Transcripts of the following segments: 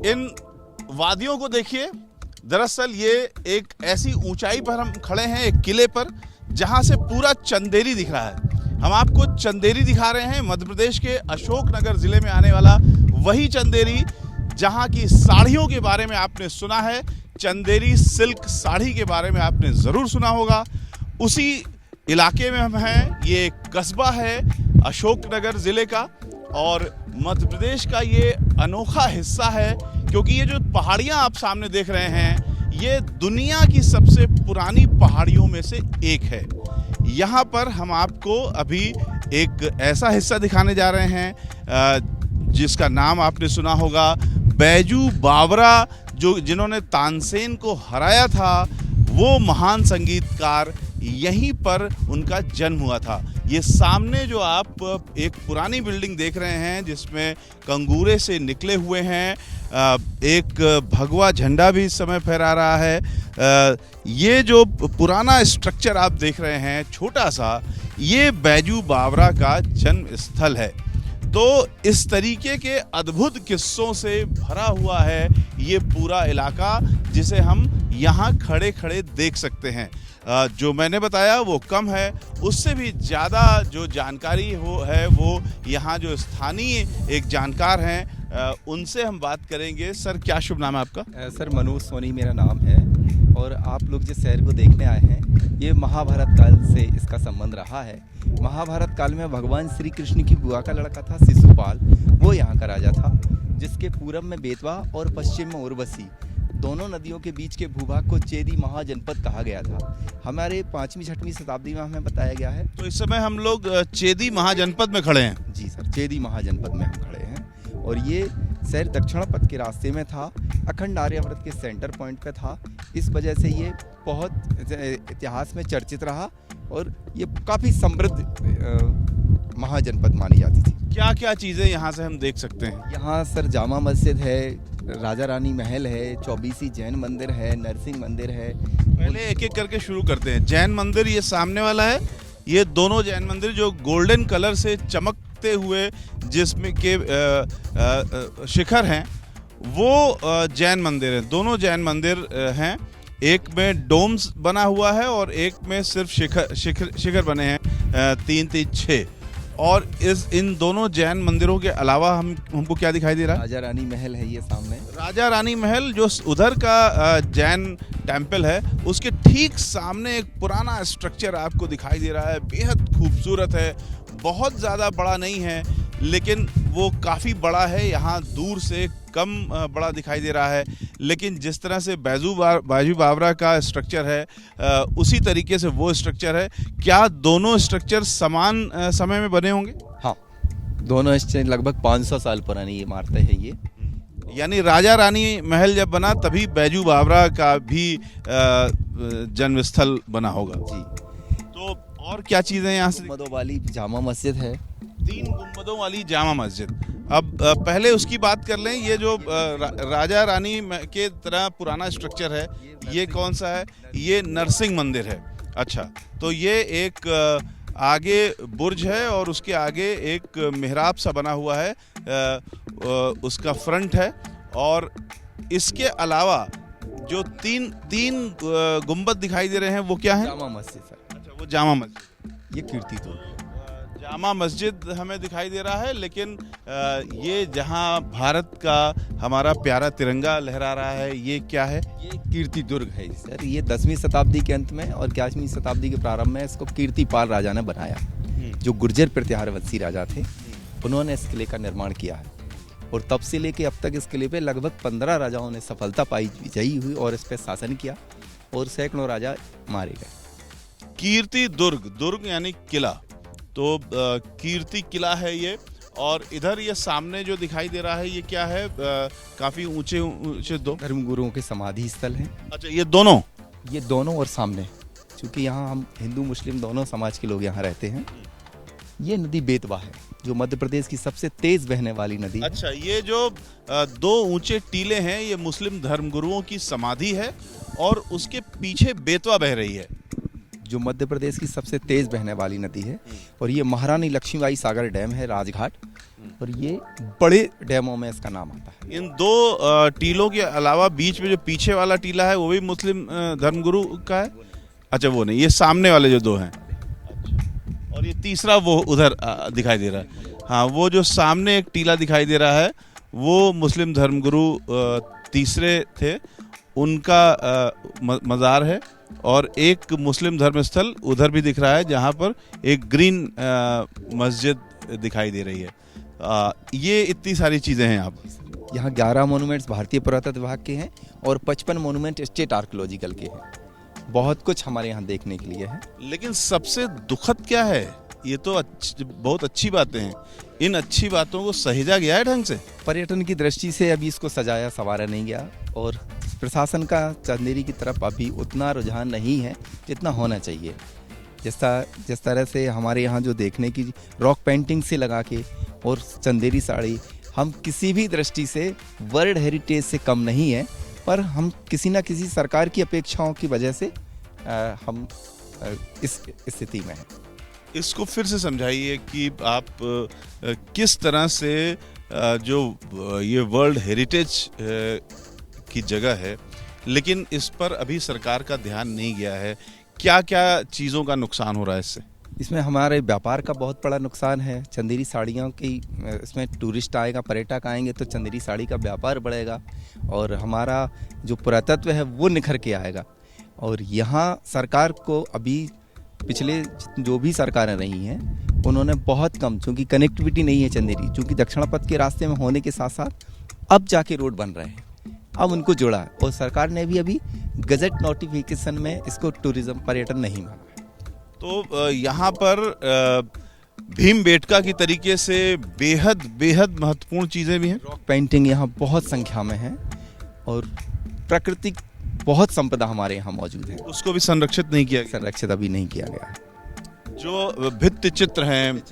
इन वादियों को देखिए। दरअसल ये एक ऐसी ऊंचाई पर हम खड़े हैं, एक किले पर, जहां से पूरा चंदेरी दिख रहा है। हम आपको चंदेरी दिखा रहे हैं, मध्य प्रदेश के अशोकनगर जिले में आने वाला वही चंदेरी जहां की साड़ियों के बारे में आपने सुना है। चंदेरी सिल्क साड़ी के बारे में आपने ज़रूर सुना होगा। उसी इलाके में हम हैं। ये एक कस्बा है अशोकनगर ज़िले का और मध्य प्रदेश का ये अनोखा हिस्सा है, क्योंकि ये जो पहाड़ियाँ आप सामने देख रहे हैं, ये दुनिया की सबसे पुरानी पहाड़ियों में से एक है। यहाँ पर हम आपको अभी एक ऐसा हिस्सा दिखाने जा रहे हैं जिसका नाम आपने सुना होगा, बैजू बावरा, जिन्होंने तानसेन को हराया था। वो महान संगीतकार, यहीं पर उनका जन्म हुआ था। ये सामने जो आप एक पुरानी बिल्डिंग देख रहे हैं जिसमें कंगूरे से निकले हुए हैं, एक भगवा झंडा भी इस समय फहरा रहा है। ये जो पुराना स्ट्रक्चर आप देख रहे हैं छोटा सा, ये बैजू बावरा का जन्म स्थल है। तो इस तरीके के अद्भुत किस्सों से भरा हुआ है ये पूरा इलाका, जिसे हम यहाँ खड़े खड़े देख सकते हैं। जो मैंने बताया वो कम है, उससे भी ज़्यादा जो जानकारी है वो यहाँ जो स्थानीय एक जानकार हैं उनसे हम बात करेंगे। सर, क्या शुभ नाम है आपका? सर, मनोज सोनी मेरा नाम है। और आप लोग जिस शहर को देखने आए हैं, ये महाभारत काल से इसका संबंध रहा है। महाभारत काल में भगवान श्री कृष्ण की बुआ का लड़का था शिशुपाल, वो यहाँ का राजा था, जिसके पूरब में बेतवा और पश्चिम में उर्वशी, दोनों नदियों के बीच के भूभाग को चेदी महाजनपद कहा गया था। हमारे 5वीं-6वीं शताब्दी में हमें बताया गया है। तो इस समय हम लोग चेदी महाजनपद में खड़े हैं। जी सर, चेदी महाजनपद में हम खड़े हैं। और ये शहर दक्षिण पथ के रास्ते में था, अखंड आर्यावर्त के सेंटर पॉइंट पे था। इस वजह से ये बहुत इतिहास में चर्चित रहा और ये काफ़ी समृद्ध महाजनपद मानी जाती थी। क्या क्या चीज़ें यहाँ से हम देख सकते हैं? यहाँ सर जामा मस्जिद है, राजा रानी महल है, 24 जैन मंदिर है, नरसिंह मंदिर है। पहले एक एक करके शुरू करते हैं। जैन मंदिर ये सामने वाला है। ये दोनों जैन मंदिर जो गोल्डन कलर से चमकते हुए जिसमें के शिखर हैं, वो जैन मंदिर हैं। दोनों जैन मंदिर हैं। एक में डोम्स बना हुआ है और एक में सिर्फ शिखर बने हैं, 3-3-6। और इन दोनों जैन मंदिरों के अलावा हमको क्या दिखाई दे रहा है? राजा रानी महल है ये सामने। राजा रानी महल जो उधर का जैन टेम्पल है, उसके ठीक सामने एक पुराना स्ट्रक्चर आपको दिखाई दे रहा है। बेहद खूबसूरत है, बहुत ज़्यादा बड़ा नहीं है, लेकिन वो काफ़ी बड़ा है। यहाँ दूर से कम बड़ा दिखाई दे रहा है, लेकिन जिस तरह से बैजू बावरा का स्ट्रक्चर है, उसी तरीके से वो स्ट्रक्चर है। क्या दोनों स्ट्रक्चर समान समय में बने होंगे? हाँ, दोनों लगभग 500 साल पुरानी इमारतें हैं ये। यानी राजा रानी महल जब बना तभी बैजू बावरा का भी जन्म स्थल बना होगा। जी। तो और क्या चीज़ें यहाँ से? गुंबदों वाली जामा मस्जिद है, 3 गुंबदों वाली जामा मस्जिद। अब पहले उसकी बात कर लें। ये जो राजा रानी के तरह पुराना स्ट्रक्चर है, ये कौन सा है? ये नरसिंह मंदिर है। अच्छा, तो ये एक आगे बुर्ज है और उसके आगे एक मिहराब सा बना हुआ है, उसका फ्रंट है। और इसके अलावा जो तीन गुंबद दिखाई दे रहे हैं, वो क्या है? जामा मस्जिद सर। अच्छा, वो जामा मस्जिद, ये कीर्ति तो जामा मस्जिद हमें दिखाई दे रहा है। लेकिन ये जहाँ भारत का हमारा प्यारा तिरंगा लहरा रहा है, ये क्या है? ये कीर्ति दुर्ग है सर। ये 10वीं शताब्दी के अंत में और 11वीं शताब्दी के प्रारंभ में इसको कीर्तिपाल राजा ने बनाया, जो गुर्जर प्रतिहारवंशी राजा थे। उन्होंने इस किले का निर्माण किया है और तब से लेके अब तक इस किले पे लगभग 15 राजाओं ने सफलता पाई, विजयी हुई और इस पे शासन किया और सैकड़ों राजा मारे गए। कीर्ति दुर्ग यानी किला। तो कीर्ति किला है ये। और इधर ये सामने जो दिखाई दे रहा है, ये क्या है? काफी ऊंचे दो धर्मगुरुओं के समाधि स्थल हैं। अच्छा, ये दोनों और सामने, क्योंकि यहाँ हम हिंदू मुस्लिम दोनों समाज के लोग यहाँ रहते हैं। ये नदी बेतवा है, जो मध्य प्रदेश की सबसे तेज बहने वाली नदी। अच्छा, ये जो 2 ऊंचे टीले हैं, ये मुस्लिम धर्मगुरुओं की समाधि है और उसके पीछे बेतवा बह रही है। जो मध्य प्रदेश की सबसे तेज़ बहने वाली नदी है। और ये महारानी लक्ष्मीबाई सागर डैम है राजघाट, और ये बड़े डैमों में इसका नाम आता है। इन दो टीलों के अलावा बीच में जो पीछे वाला टीला है वो भी मुस्लिम धर्मगुरु का है? अच्छा, वो नहीं, ये सामने वाले जो दो हैं। अच्छा, और ये तीसरा वो उधर दिखाई दे रहा है। हाँ, वो जो सामने एक टीला दिखाई दे रहा है वो मुस्लिम धर्मगुरु तीसरे थे, उनका मज़ार है। और एक मुस्लिम धर्मस्थल उधर भी दिख रहा है जहाँ पर एक ग्रीन मस्जिद दिखाई दे रही है। ये इतनी सारी चीज़ें हैं। आप यहाँ 11 मोनूमेंट्स भारतीय पुरातत्व विभाग के हैं और 55 मोनूमेंट स्टेट आर्कियोलॉजिकल के हैं। बहुत कुछ हमारे यहाँ देखने के लिए है। लेकिन सबसे दुखद क्या है? ये तो बहुत अच्छी बातें हैं, इन अच्छी बातों को सहेजा गया है ढंग से? पर्यटन की दृष्टि से अभी इसको सजाया संवारा नहीं गया, और प्रशासन का चंदेरी की तरफ अभी उतना रुझान नहीं है जितना होना चाहिए। जिस तरह से हमारे यहाँ जो देखने की रॉक पेंटिंग से लगा के और चंदेरी साड़ी, हम किसी भी दृष्टि से वर्ल्ड हेरिटेज से कम नहीं है, पर हम किसी न किसी सरकार की अपेक्षाओं की वजह से हम इस स्थिति में हैं। इसको फिर से समझाइए कि आप किस तरह से जो ये वर्ल्ड हेरिटेज की जगह है, लेकिन इस पर अभी सरकार का ध्यान नहीं गया है। क्या क्या चीज़ों का नुकसान हो रहा है इससे? इसमें हमारे व्यापार का बहुत बड़ा नुकसान है। चंदेरी साड़ियों की, इसमें टूरिस्ट आएगा, पर्यटक आएंगे तो चंदेरी साड़ी का व्यापार बढ़ेगा और हमारा जो पुरातत्व है वो निखर के आएगा। और यहाँ सरकार को अभी पिछले जो भी सरकारें रही हैं उन्होंने बहुत कम, चूँकि कनेक्टिविटी नहीं है चंदेरी, चूँकि दक्षिण पथ के रास्ते में होने के साथ साथ अब जाके रोड बन रहे हैं, अब उनको जोड़ा है। और सरकार ने भी अभी गजट नोटिफिकेशन में इसको टूरिज्म पर्यटन नहीं माना। तो यहाँ पर भीमबेटका की तरीके से बेहद महत्वपूर्ण चीज़ें भी हैं। रॉक पेंटिंग यहाँ बहुत संख्या में है और प्राकृतिक बहुत संपदा हमारे यहाँ मौजूद है। उसको भी संरक्षित नहीं किया गया। संरक्षित अभी नहीं किया गया है। जो भित्ति चित्र हैं,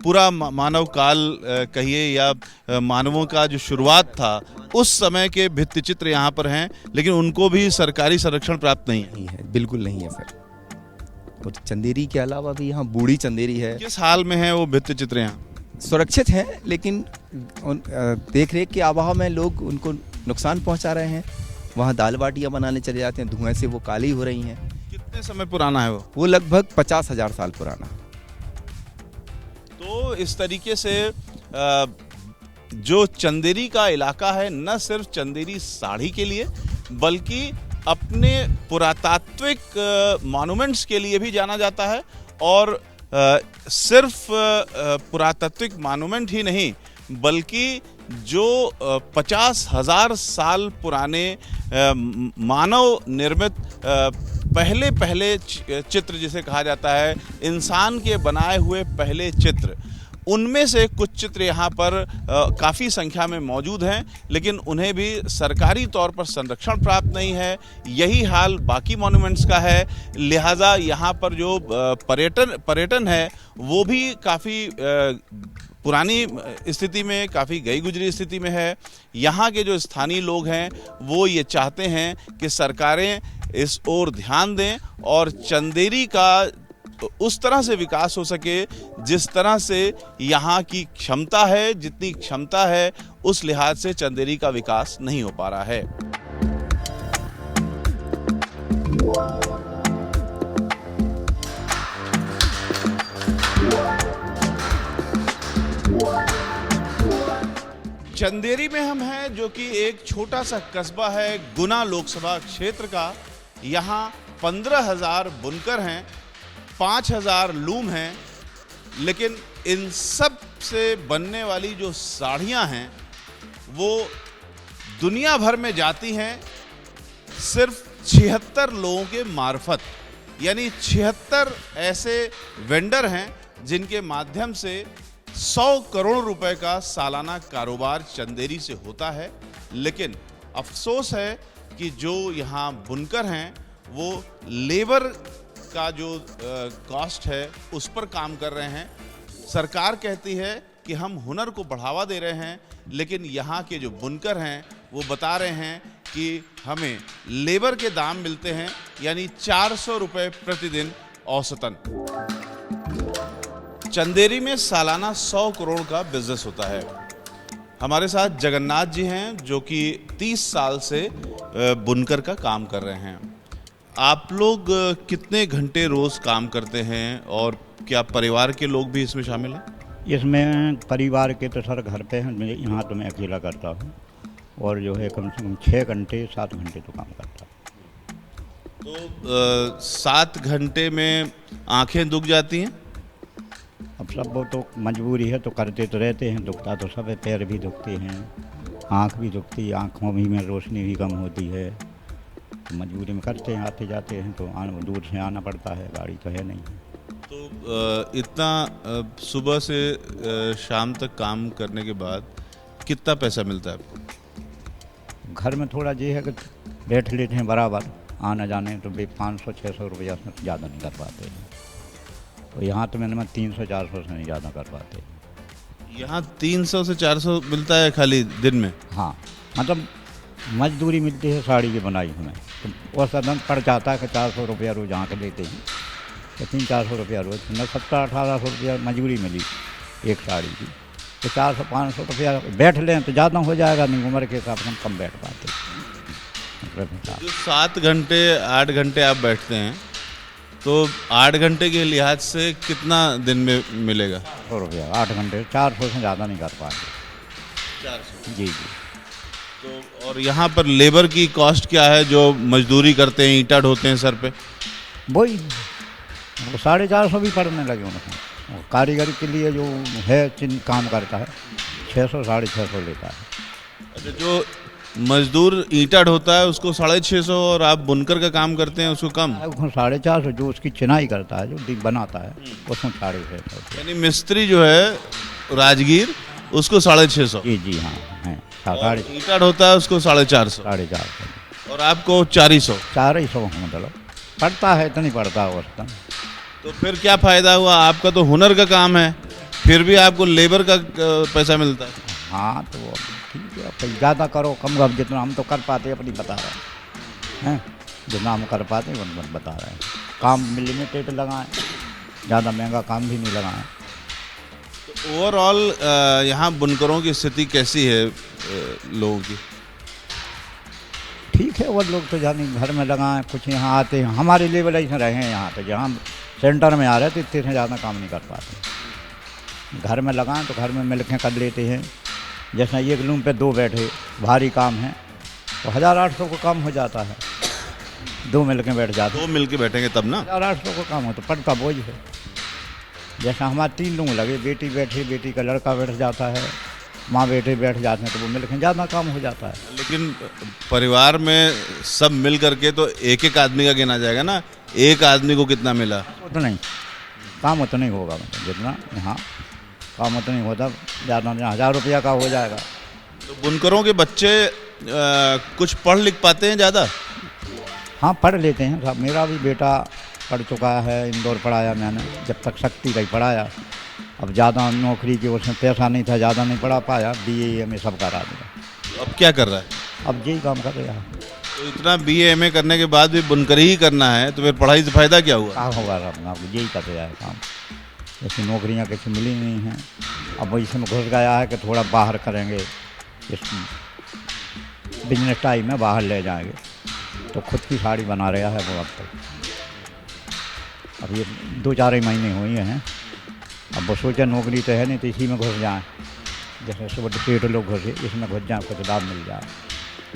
पूरा मानव काल कहिए या मानवों का जो शुरुआत था उस समय के भित्ति चित्र यहाँ पर हैं, लेकिन उनको भी सरकारी संरक्षण प्राप्त नहीं है। बिल्कुल नहीं है सर। और चंदेरी के अलावा भी यहाँ बूढ़ी चंदेरी है। किस हाल में है वो भित्ति चित्र? यहाँ सुरक्षित हैं, लेकिन देख रेख के अभाव में लोग उनको नुकसान पहुँचा रहे हैं। वहाँ दाल बाटियाँ बनाने चले जाते हैं, धुएं से वो काली हो रही हैं। कितने समय पुराना है वो? लगभग 50,000 साल पुराना। तो इस तरीके से जो चंदेरी का इलाका है, न सिर्फ चंदेरी साड़ी के लिए बल्कि अपने पुरातात्विक मॉन्यूमेंट्स के लिए भी जाना जाता है। और सिर्फ पुरातात्विक मॉन्यूमेंट ही नहीं बल्कि जो 50,000 साल पुराने मानव निर्मित पहले चित्र जिसे कहा जाता है, इंसान के बनाए हुए पहले चित्र, उनमें से कुछ चित्र यहाँ पर काफ़ी संख्या में मौजूद हैं, लेकिन उन्हें भी सरकारी तौर पर संरक्षण प्राप्त नहीं है। यही हाल बाकी मॉन्यूमेंट्स का है। लिहाजा यहाँ पर जो पर्यटन है वो भी काफ़ी पुरानी स्थिति में, काफ़ी गई गुजरी स्थिति में है। यहाँ के जो स्थानीय लोग हैं वो ये चाहते हैं कि सरकारें इस ओर ध्यान दें और चंदेरी का उस तरह से विकास हो सके जिस तरह से यहाँ की क्षमता है, जितनी क्षमता है उस लिहाज से चंदेरी का विकास नहीं हो पा रहा है। चंदेरी में हम हैं, जो कि एक छोटा सा कस्बा है गुना लोकसभा क्षेत्र का। यहाँ 15,000 बुनकर हैं, 5,000 लूम हैं, लेकिन इन सब से बनने वाली जो साड़ियाँ हैं वो दुनिया भर में जाती हैं सिर्फ 76 लोगों के मार्फत। यानी 76 ऐसे वेंडर हैं जिनके माध्यम से 100 करोड़ रुपए का सालाना कारोबार चंदेरी से होता है। लेकिन अफसोस है कि जो यहाँ बुनकर हैं वो लेबर का जो कॉस्ट है उस पर काम कर रहे हैं। सरकार कहती है कि हम हुनर को बढ़ावा दे रहे हैं, लेकिन यहाँ के जो बुनकर हैं वो बता रहे हैं कि हमें लेबर के दाम मिलते हैं यानी 400 रुपये प्रतिदिन औसतन। चंदेरी में सालाना 100 करोड़ का बिजनेस होता है। हमारे साथ जगन्नाथ जी हैं जो कि 30 साल से बुनकर का काम कर रहे हैं। आप लोग कितने घंटे रोज काम करते हैं और क्या परिवार के लोग भी इसमें शामिल हैं? इसमें परिवार के तो सर घर पे हैं, मेरे यहाँ तो मैं अकेला करता हूँ और जो है कम से कम 6 घंटे 7 घंटे तो काम करता हूँ। तो 7 घंटे में आंखें दुख जाती हैं? अब सब वो तो मजबूरी है तो करते तो रहते हैं, दुखता तो सब है, पैर भी दुखते हैं, आँख भी दुखती है, आँखों भी में रोशनी भी कम होती है, तो मजबूरी में करते हैं, आते जाते हैं तो दूर से आना पड़ता है, गाड़ी तो है नहीं। तो इतना सुबह से शाम तक काम करने के बाद कितना पैसा मिलता है आपको? घर में थोड़ा ये है कि बैठ लेते हैं बराबर, आना जाने तो 500-600 रुपया से ज़्यादा नहीं कर पाते हैं, तो यहाँ तो मैंने 300-400 से नहीं ज़्यादा कर पाते। यहाँ 300 से 400 मिलता है खाली दिन में? हाँ, मतलब मजदूरी मिलती है साड़ी की बनाई हमें, तो वो सदन पड़ जाता है कि 400 रुपया रोज़ यहाँ के लेते हैं, तो 300-400 रुपया रोज़, न 1700-1800 रुपया मजदूरी मिली एक साड़ी की, तो 400-500 रुपया बैठ लें तो ज़्यादा हो जाएगा, नहीं उम्र के हिसाब से हम कम बैठ पाते। जो 7 घंटे 8 घंटे आप बैठते हैं तो 8 घंटे के लिहाज से कितना दिन में मिलेगा? 100 रुपया 8 घंटे, 400 से ज़्यादा नहीं कर पाएंगे। 400? जी जी। तो और यहाँ पर लेबर की कॉस्ट क्या है जो मजदूरी करते हैं, ईंटा ढोते हैं सर पे? वही 450 भी पड़ने लगे उनको, और कारीगर के लिए जो है काम करता है 600-650 लेता है। अच्छा, जो मजदूर ईंटा ढोता है उसको 650 और आप बुनकर का काम करते हैं उसको कम? उसको 450, जो उसकी चिनाई करता है, जो बनाता है, उसमें 650। यानी मिस्त्री जो है राजगीर उसको 650? जी जी हाँ है। और ईंटा ढोता है उसको 450? 450। और आपको 400? 400 मतलब पड़ता है, इतना नहीं पड़ता औसतन। तो फिर क्या फ़ायदा हुआ? आपका तो हुनर का काम है, फिर भी आपको लेबर का पैसा मिलता है। हाँ तो ठीक है, अब ज़्यादा करो कम करो, जितना हम तो कर पाते अपनी बता रहे हैं, जितना हम कर पाते हैं बता रहे हैं। काम लिमिटेड लगाएं, ज़्यादा महंगा काम भी नहीं लगाएं। तो ओवरऑल यहाँ बुनकरों की स्थिति कैसी है लोगों की? ठीक है, वो लोग तो जानी घर में लगाएं, कुछ यहाँ आते हैं, हमारे लेवल ऐसे रहे हैं यहाँ पे, जहाँ सेंटर में आ रहे तो इतने से ज़्यादा काम नहीं कर पाते। घर में लगाएं तो घर में मिलकर कर लेते हैं, जैसा एक रूम पे 2 बैठे, भारी काम है तो 1800 को काम हो जाता है, 2 मिलकर बैठ जाते हैं। 2 मिल के बैठेंगे तब ना? 1800 को काम हो तो पड़ता बोझ है। जैसा हमारे 3 लोग लगे, बेटी बैठी, बेटी का लड़का बैठ जाता है, माँ बेटे बैठ जाते हैं, तो वो मिलकर ज़्यादा काम हो जाता है। लेकिन परिवार में सब मिल करके तो एक एक आदमी का गिना जाएगा ना, एक आदमी को कितना मिला? उतना नहीं काम, उतना नहीं होगा, मतलब जितना यहाँ काम उतना नहीं होता, ज़्यादा 1000 रुपया का हो जाएगा। तो बुनकरों के बच्चे कुछ पढ़ लिख पाते हैं ज़्यादा? हाँ पढ़ लेते हैं साहब, मेरा भी बेटा पढ़ चुका है, इंदौर पढ़ाया मैंने, जब तक शक्ति का ही पढ़ाया। अब ज़्यादा नौकरी के उसमें पैसा नहीं था, ज़्यादा नहीं पढ़ा पाया, BA MA सब करा दिया। तो अब क्या कर रहा है? अब यही काम कर रहा है। तो इतना BA MA करने के बाद भी बुनकरी ही करना है तो फिर पढ़ाई से फ़ायदा क्या हुआ? कहाँ होगा अपना, यही कर रहा है काम, जैसे नौकरियाँ किसी मिली नहीं हैं। अब वो इसमें घुस गया है कि थोड़ा बाहर करेंगे, इस बिजनेस टाइम में बाहर ले जाएंगे, तो खुद की साड़ी बना रहा है वो। अब ये 2-4 ही महीने हुए हैं, अब वो सोचा नौकरी तो है नहीं तो इसी में घुस जाएँ, जैसे सुबह पेट लोग घुसे, इसमें घुस जाए, कुछ लाभ मिल जाए,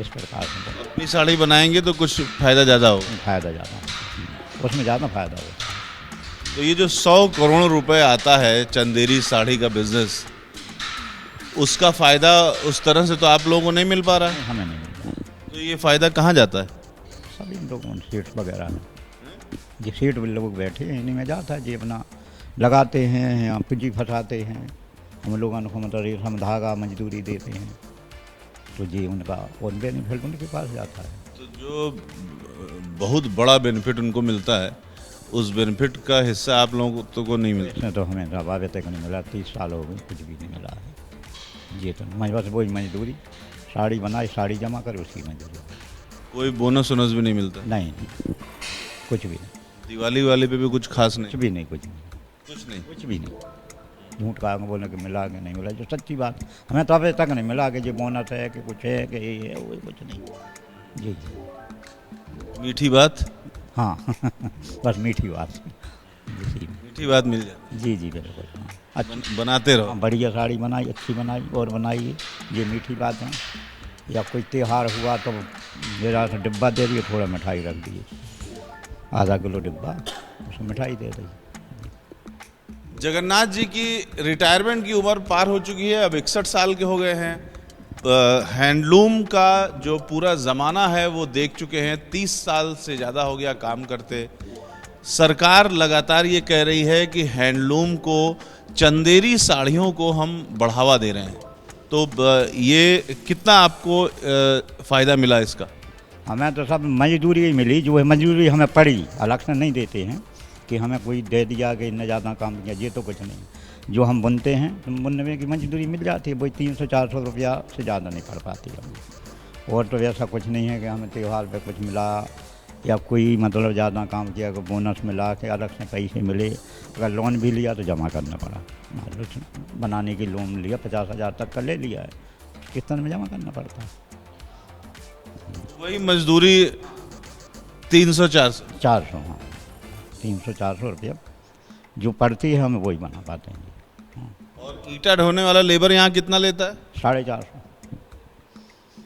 इस प्रकार से। अपनी साड़ी बनाएंगे तो कुछ फ़ायदा ज़्यादा होगा? फ़ायदा ज़्यादा, उसमें ज़्यादा फ़ायदा होगा। तो ये जो 100 करोड़ रुपए आता है चंदेरी साड़ी का बिजनेस, उसका फ़ायदा उस तरह से तो आप लोगों को नहीं मिल पा रहा है? हमें नहीं मिल रहा। तो ये फ़ायदा कहाँ जाता है? सब इन लोगों सीट वगैरह में, ये सीट भी लोग बैठे हैं, इन्हीं में जाता है, जी अपना लगाते हैं, यहाँ पूंजी फंसाते हैं, हम लोगों को मतलब रेशम धागा मजदूरी देते हैं, तो जी उनका और बेनिफिट उनके पास जाता है। तो जो बहुत बड़ा बेनिफिट उनको मिलता है, उस बेनिफिट का हिस्सा आप लोगों को नहीं मिलता? इसमें तो हमें अभी तक नहीं मिला, 30 साल हो गए, कुछ भी नहीं मिला है। जी तो मैं बस वही मजदूरी, साड़ी बनाई, साड़ी जमा कर, उसकी मजदूरी। कोई बोनस वोनस भी नहीं मिलता? नहीं नहीं, कुछ भी नहीं, दिवाली वाले पे भी कुछ खास नहीं? कुछ भी नहीं, कुछ नहीं, कुछ नहीं। कुछ भी नहीं। झूठ का बोलने के मिला के नहीं मिला, जो सच्ची बात हमें तो अभी तक नहीं मिला कि जो बोनस है कि कुछ है कि ये है वो कुछ नहीं। जी जी मीठी बात? हाँ बस मीठी बात जी मीठी बात मिल जाती, जी जी बिल्कुल। हाँ अच्छा, बनाते रहो। हाँ, बढ़िया साड़ी बनाई, अच्छी बनाई और बनाइए, ये मीठी बात है। या कोई त्यौहार हुआ तो मेरा सा डिब्बा दे दिए, थोड़ा मिठाई रख दिए, आधा किलो डिब्बा, उसमें मिठाई दे दी। जगन्नाथ जी की रिटायरमेंट की उम्र पार हो चुकी है, अब 61 साल के हो गए हैं। हैंडलूम का जो पूरा ज़माना है वो देख चुके हैं, 30 साल से ज़्यादा हो गया काम करते। सरकार लगातार ये कह रही है कि हैंडलूम को, चंदेरी साड़ियों को हम बढ़ावा दे रहे हैं, तो ये कितना आपको फ़ायदा मिला इसका? हमें तो सब मजदूरी ही मिली, जो है मजदूरी हमें पड़ी, अलग से नहीं देते हैं कि हमें कोई दे दिया कि इतना ज़्यादा काम किया, ये तो कुछ नहीं। जो हम बुनते हैं तो बुनने में की मजदूरी मिल जाती है, वही 300-400 रुपया से ज़्यादा नहीं पड़ पाती हमें। और तो ऐसा कुछ नहीं है कि हमें त्यौहार पे कुछ मिला या कोई मतलब ज़्यादा काम किया कि बोनस मिला कि अलग से पैसे मिले। अगर लोन भी लिया तो जमा करना पड़ा, बनाने की लोन लिया 50,000 तक का ले लिया है, किस्त में जमा करना पड़ता है। वही मजदूरी 300-400? 400, हाँ 300-400 रुपया जो पड़ती है हमें वही बना पाते हैं। और ईंटा ढोने वाला लेबर यहाँ कितना लेता है? 450।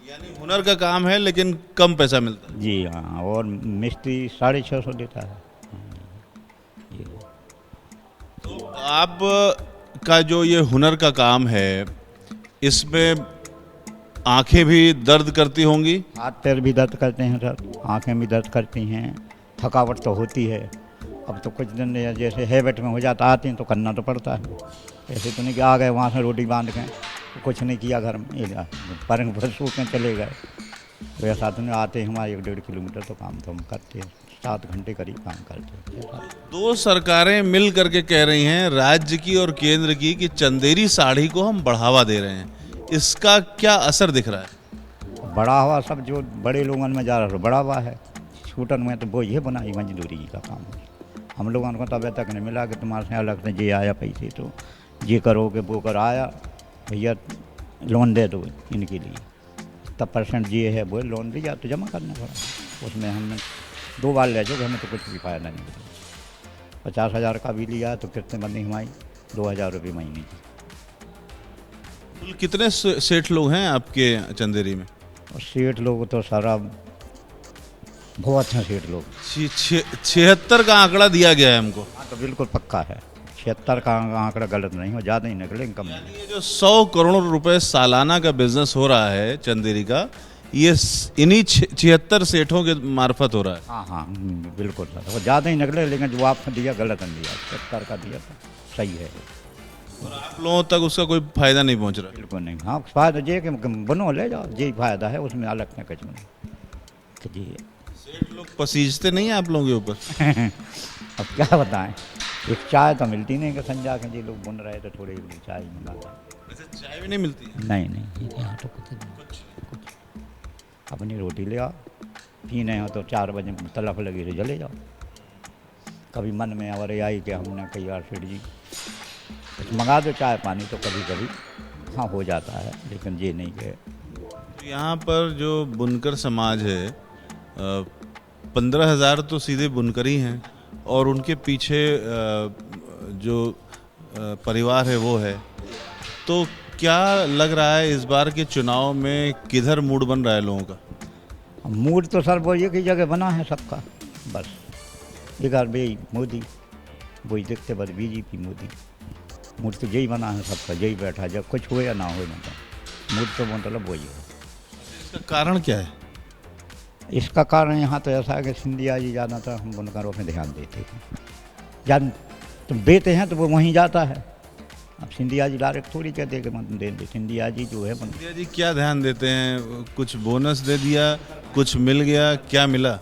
यानी हुनर का काम है लेकिन कम पैसा मिलता है। जी हाँ, और मिस्त्री 650 देता है। ये तो आप का जो ये हुनर का काम है, इसमें आंखें भी दर्द करती होंगी? हाथ पैर भी दर्द करते हैं सर, आंखें भी दर्द करती हैं, थकावट तो होती है। अब तो कुछ दिन जैसे हैबिट में हो जाता, आते हैं तो करना तो पड़ता है। ऐसे तो नहीं कि आ गए वहाँ से रोटी बांध के कुछ नहीं किया घर में, पर भर सूख में चले गए। तो ऐसा तो नहीं, आते हैं हमारे 1-1.5 किलोमीटर तो काम तो हम करते हैं, 7 घंटे करीब काम करते हैं। 2 सरकारें मिल करके कह रही हैं, राज्य की और केंद्र की, कि चंदेरी साड़ी को हम बढ़ावा दे रहे हैं। इसका क्या असर दिख रहा है? बड़ा हुआ सब जो बड़े लोगों में जा रहा है बड़ा हुआ है, छूटन में तो वो ये बनाई मजदूरी का काम है। हम लोगों को तो अभी तक नहीं मिला कि तुम्हारे से अलग से ये आया पैसे तो ये करो कि वो कर आया, भैया लोन दे दो इनके लिए, तब % ये है वो लोन दिया तो जमा करना पड़ा। उसमें हमने 2 बार ले जाओ, हमें तो कुछ भी फायदा नहीं मिला। 50,000 का भी लिया तो कितने बंदी हमारी 2,000 रुपये महीने की। कुल कितने सेठ लोग हैं आपके चंदेरी में? और सेठ लोग तो सारा बहुत हैं सेठ लोग। 76 का आंकड़ा दिया गया है हमको। हाँ तो बिल्कुल पक्का है, 76 का आंकड़ा गलत नहीं हो, ज़्यादा ही निकले कम नहीं। ये जो 100 करोड़ रुपए सालाना का बिजनेस हो रहा है चंदेरी का, ये इन्हीं 76 सेठों के मार्फत हो रहा है। हाँ हाँ बिल्कुल सर, वो ज़्यादा ही निकले, लेकिन जो आपने दिया गलत नहीं दिया, 76 का दिया था, सही है। और आप लोगों तक उसका कोई फायदा नहीं पहुंच रहा? बिल्कुल नहीं। हाँ फायदा ये कि बनो ले जाओ, यही फायदा है, उसमें अलग न कुछ नहीं जी। सेठ लोग पसीजते नहीं है आप लोगों के ऊपर? अब क्या बताएं, एक चाय तो मिलती नहीं कि संजा के जी लोग बुन रहे तो थोड़ी चाय मंगाता। वैसे चाय भी नहीं मिलती है? नहीं यहाँ तो कुछ अपनी रोटी ले आओ, पीने हो तो 4 बजे तलब लगी तो चले जाओ। कभी मन में और आई कि हमने कई बार सेठ जी कुछ मंगा दो चाय पानी, तो कभी कभी हाँ हो जाता है, लेकिन ये नहीं कि। तो यहाँ पर जो बुनकर समाज है, 15,000 तो सीधे बुनकर ही हैं, और उनके पीछे जो परिवार है वो है। तो क्या लग रहा है इस बार के चुनाव में किधर मूड बन रहा है लोगों का? मूड तो सर वो एक ही जगह बना है सबका, बस एक बार भाई मोदी, वही देखते बस बीजेपी मोदी, मूड तो यही बना है सबका, यही बैठा, जब कुछ हो या ना हो, मतलब मूड तो मतलब वही है। इसका कारण क्या है? इसका कारण यहाँ तो ऐसा है कि सिंधिया जी ज़्यादातर हम बुनकरों में ध्यान देते हैं, जब तुम देते हैं तो वो वहीं जाता है। अब सिंधिया जी डायरेक्ट थोड़ी कहते कि मतलब दे दे, सिंधिया जी जो है सिंधिया जी क्या ध्यान देते हैं? कुछ बोनस दे दिया, कुछ मिल गया, क्या मिला?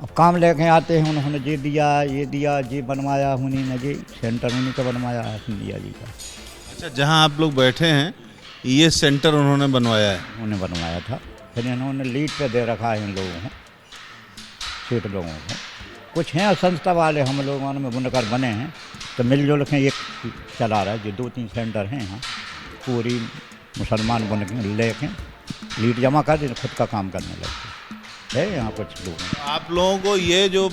अब काम लेके आते हैं, उन्होंने ये दिया, ये बनवाया, उन्हीं ने ये सेंटर उन्हीं का बनवाया है सिंधिया जी का। अच्छा, जहाँ आप लोग बैठे हैं ये सेंटर उन्होंने बनवाया है? उन्होंने बनवाया था। फिर इन्होंने लीड पे दे रखा है इन लोगों को, सेठ लोगों को। कुछ हैं संस्था वाले, हम लोगों में बुनकर बने हैं, तो मिलजुल के एक चला रहा है। जो 2-3 सेंटर हैं यहाँ, पूरी मुसलमान बुन के लेके लीड जमा कर देते, खुद का काम करने लगते है यहाँ कुछ लोग। आप लोगों को ये जो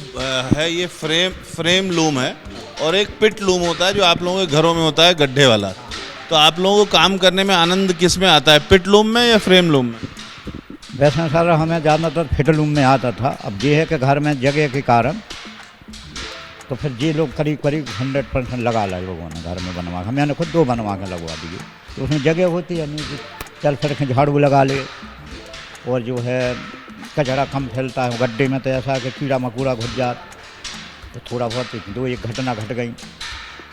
है ये फ्रेम लूम है और एक पिट लूम होता है जो आप लोगों के घरों में होता है गड्ढे वाला। तो आप लोगों को काम करने में आनंद किस में आता है, पिट लूम में या फ्रेम लूम में? वैसे सर हमें ज़्यादातर फिट लूम में आता था। अब ये है कि घर में जगह के कारण तो फिर ये लोग करीब 100% लगा लाए लोगों ने घर में बनवा के। मैंने खुद 2 बनवा के लगवा दिए। तो उसमें जगह होती है नहीं कि चल फिर के झाड़ू लगा ले, और जो है कचरा कम फैलता है गड्ढे में। तो ऐसा है कि कीड़ा मकोड़ा घुस जात, तो थोड़ा बहुत 2-1 घटना घट गई।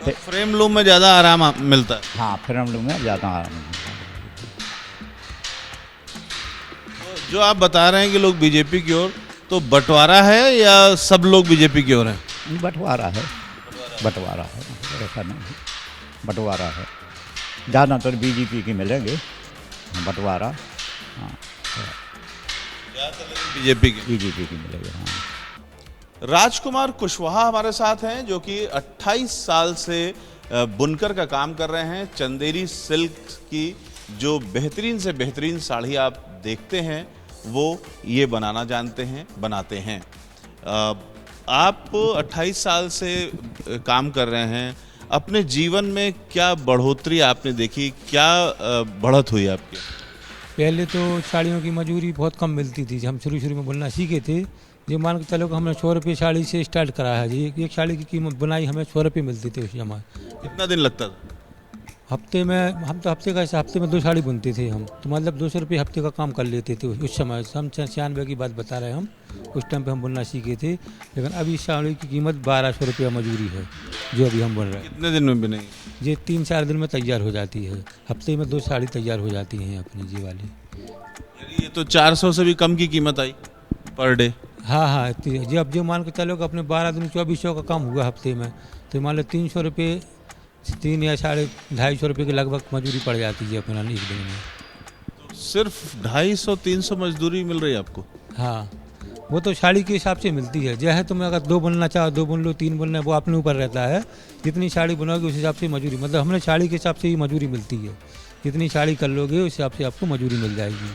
तो फ्रेम लूम में ज़्यादा आराम मिलता है। हाँ, फ्रेम लूम में ज़्यादा आराम है। जो आप बता रहे हैं कि लोग बीजेपी की ओर, तो बंटवारा है या सब लोग बीजेपी की ओर हैं? बंटवारा है, बंटवारा है, ऐसा नहीं है, बंटवारा है। ज़्यादातर बीजेपी की मिलेंगे बंटवारा। हाँ, बीजेपी की मिलेगी। हाँ। राजकुमार कुशवाहा हमारे साथ हैं, जो कि 28 साल से बुनकर का काम कर रहे हैं। चंदेरी सिल्क की जो बेहतरीन से बेहतरीन साड़ी आप देखते हैं वो ये बनाना जानते हैं, बनाते हैं। आप 28 साल से काम कर रहे हैं। अपने जीवन में क्या बढ़ोतरी आपने देखी, क्या बढ़त हुई आपकी? पहले तो साड़ियों की मजूरी बहुत कम मिलती थी। हम शुरू में बुनना सीखे थे। ये मान के चलो कि हमने 100 रुपये साड़ी से स्टार्ट करा है जी। एक साड़ी की कीमत बुनाई हमें 100 रुपये मिलती थी उस समय। कितना दिन लगता था? हफ्ते में हम तो हफ्ते में 2 साड़ी बुनते थे हम। तो मतलब 200 रुपये हफ्ते का काम कर लेते थे उस समय। हम 96 की बात बता रहे हैं हम। उस टाइम पे हम बुनना सीखे थे। लेकिन अभी साड़ी की कीमत 1200 रुपया मजूरी है जो अभी हम बुन रहे हैं। कितने दिन में बनेगी? ये 3-4 दिन में तैयार हो जाती है। हफ्ते में 2 साड़ी तैयार हो जाती हैं अपनी जी वाली। ये तो 400 से भी कम की कीमत आई पर डे। हाँ, जी अब जो मान के चलो कि अपने 12 दिन 2400 का काम हुआ हफ्ते में, तो मान लो 300 रुपये, 3 या 250 रुपये के लगभग मजदूरी पड़ जाती है अपना एक दिन में। तो सिर्फ 250-300 मजदूरी मिल रही है आपको? हाँ, वो तो साड़ी के हिसाब से मिलती है। जैसे तुम अगर 2 बुनना चाहो 2 बुन लो, 3 बुनना, वो अपने ऊपर रहता है। जितनी साड़ी बुनोगे उस हिसाब से मजदूरी, मतलब हमने साड़ी के हिसाब से ही मजदूरी मिलती है। जितनी साड़ी कर लोगे उस हिसाब से आपको मजदूरी मिल जाएगी।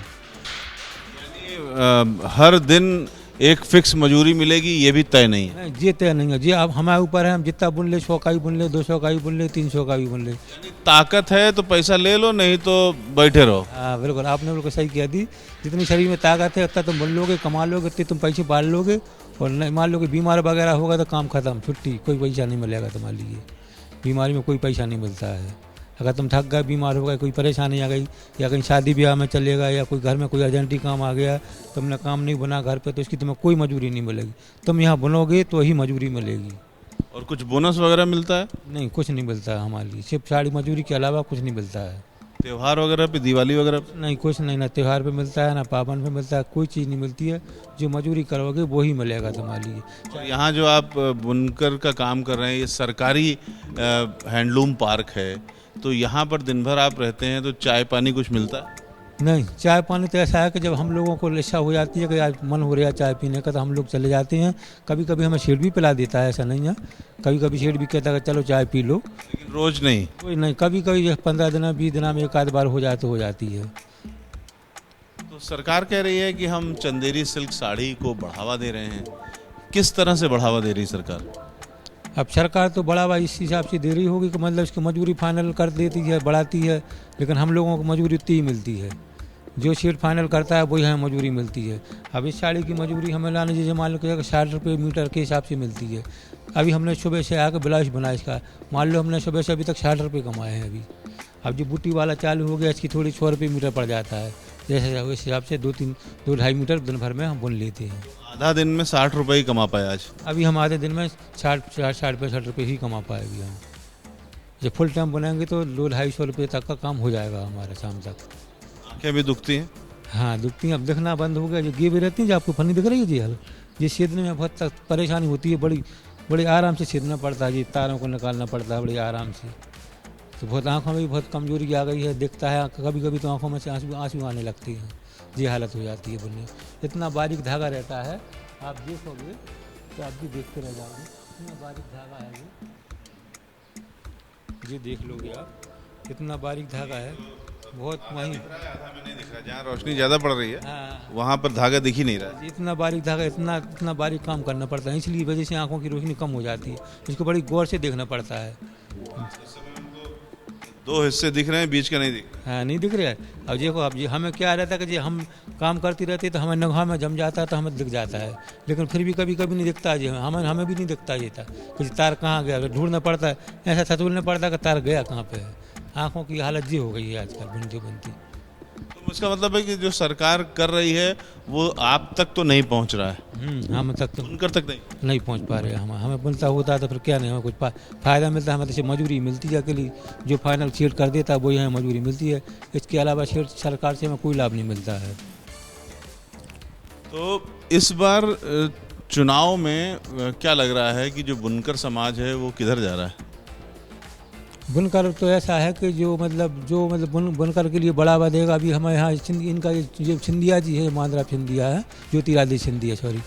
हर दिन एक फिक्स मजूरी मिलेगी ये भी तय नहीं है? ये तय नहीं है जी। अब हमारे ऊपर है, हम जितना बुन ले, 100 का भी बुन ले, 200 का भी बुन ले, 300 का भी बुन ले। ताकत है तो पैसा ले लो, नहीं तो बैठे रहो। हाँ बिल्कुल, आपने बिल्कुल सही कह दी। जितनी शरीर में ताकत है उतना तुम बुन लोगे, कमा लोगे, उतने तुम पैसे पाल लोगे। और नहीं मान लो कि बीमार वगैरह होगा तो काम खत्म, छुट्टी, कोई पैसा नहीं मिलेगा तुम्हारे लिए। बीमारी में कोई पैसा नहीं मिलता है। अगर तुम थक गए, बीमार हो गए, कोई परेशानी आ गई, या कहीं शादी ब्याह में चले गए, या कोई घर में कोई अर्जेंटी काम आ गया, तुमने काम नहीं बना घर पे, तो इसकी तुम्हें कोई मजूरी नहीं मिलेगी। तुम यहाँ बुनोगे तो ही मजूरी मिलेगी। और कुछ बोनस वगैरह मिलता है? नहीं, कुछ नहीं मिलता है हमारे लिए। सिर्फ साड़ी मजूरी के अलावा कुछ नहीं मिलता है। त्योहार वगैरह पे, दिवाली वगैरह पे? नहीं, कुछ नहीं, ना त्यौहार पे मिलता है, ना पावन पे मिलता है, कोई चीज़ नहीं मिलती है। जो मजूरी करोगे वो ही मिलेगा तुम्हारे लिए। और यहाँ जो आप बुनकर का काम कर रहे हैं, ये सरकारी हैंडलूम पार्क है, तो यहाँ पर दिन भर आप रहते हैं, तो चाय पानी कुछ मिलता है? नहीं, चाय पानी तो ऐसा है कि जब हम लोगों को इच्छा हो जाती है कि आज मन हो रहा है चाय पीने का, तो हम लोग चले जाते हैं। कभी कभी हमें शेड भी पिला देता है, ऐसा नहीं है। कभी कभी शेड भी कहता है कि चलो चाय पी लो। लेकिन रोज नहीं? कोई नहीं, कभी कभी 15 दिन 20 दिन में एक आध बार हो जाए तो हो जाती है। तो सरकार कह रही है कि हम चंदेरी सिल्क साड़ी को बढ़ावा दे रहे हैं। किस तरह से बढ़ावा दे रही है सरकार? अब सरकार तो बढ़ावा इस हिसाब से दे रही होगी कि मतलब इसकी मजदूरी फाइनल कर देती है, बढ़ाती है। लेकिन हम लोगों को मजदूरी उतनी ही मिलती है। जो सीट फाइनल करता है वही हमें मजदूरी मिलती है। अब इस साड़ी की मजदूरी हमें लाने जैसे मान लो कि 60 रुपये मीटर के हिसाब से मिलती है। अभी हमने सुबह से आकर ब्लाउज बनाया इसका, मान लो हमने सुबह से अभी तक 60 रुपये कमाए हैं अभी। अब जो बूटी वाला चालू हो गया, इसकी थोड़ी 100 रुपये मीटर पड़ जाता है। जैसे उस हिसाब से 2-2.5 मीटर दिन भर में हम बुन लेते हैं। आधा दिन में 60 रुपये ही कमा पाए आज? अभी हम आधे दिन में 60-65 रुपये ही कमा पाए अभी हम। जब फुल टाइम बनाएंगे तो 200-250 रुपये तक का काम हो जाएगा हमारा शाम तक। आँखें भी दुखती हैं? हाँ, दुखती हैं। अब दिखना बंद हो गया। जो गेबे रहती है, जो आपको फनी दिख रही है जी, हल ये सेदने में बहुत परेशानी होती है। बड़ी आराम से सेदना पड़ता है जी, तारों को निकालना पड़ता है बड़ी आराम से। तो बहुत आँखों में भी बहुत कमजोरी आ गई है, दिखता है कभी कभी तो आँखों में से आंसू आंसू आने लगती हैं, ये हालत हो जाती है बुनने। इतना बारीक धागा रहता है, आप देखोगे तो आप भी देखते रह जाओगे, इतना बारीक धागा है ये देख लोगे आप, इतना बारीक धागा है, बहुत महीन। आधा में नहीं दिख रहा, जहाँ रोशनी ज़्यादा पड़ रही है हाँ, वहाँ पर धागा दिख ही नहीं रहा है। इतना बारीक धागा, इतना बारीक काम करना पड़ता है, इसलिए वजह से आंखों की रोशनी कम हो जाती है, इसको बड़ी गौर से देखना पड़ता है। दो हिस्से दिख रहे हैं, बीच का नहीं दिख रहा। हाँ, नहीं दिख रहा है। अब देखो अब जी हमें क्या रहता है कि जी हम काम करती रहती तो हमें नगहा में जम जाता है तो हमें दिख जाता है, लेकिन फिर भी कभी कभी नहीं दिखता जी, हमें भी नहीं दिखता ये था कि तार कहाँ गया, ढूंढना पड़ता है, ऐसा थतूलना पड़ता है कि तार गया कहाँ पे है। आँखों की हालत ये हो गई है आजकल बुनती बुनती। तो इसका मतलब है कि जो सरकार कर रही है वो आप तक तो नहीं पहुंच रहा है, हम तक तो उनकर तक नहीं। पहुंच पा रहे हैं। हमें बनता होता तो फिर क्या नहीं, हमें कुछ फ़ायदा मिलता है, हमें तो मजदूरी मिलती है अकेली, जो फाइनल शेड कर देता है वो यहाँ मजदूरी मिलती है, इसके अलावा शेड सरकार से हमें कोई लाभ नहीं मिलता है। तो इस बार चुनाव में क्या लग रहा है कि जो बुनकर समाज है वो किधर जा रहा है? बुनकर तो ऐसा है कि जो बुनकर के लिए बढ़ावा देगा। अभी हमारे यहाँ इनका जो सिंधिया जी है, माधवराव सिंधिया है, ज्योतिरादित्य सिंधिया सॉरी,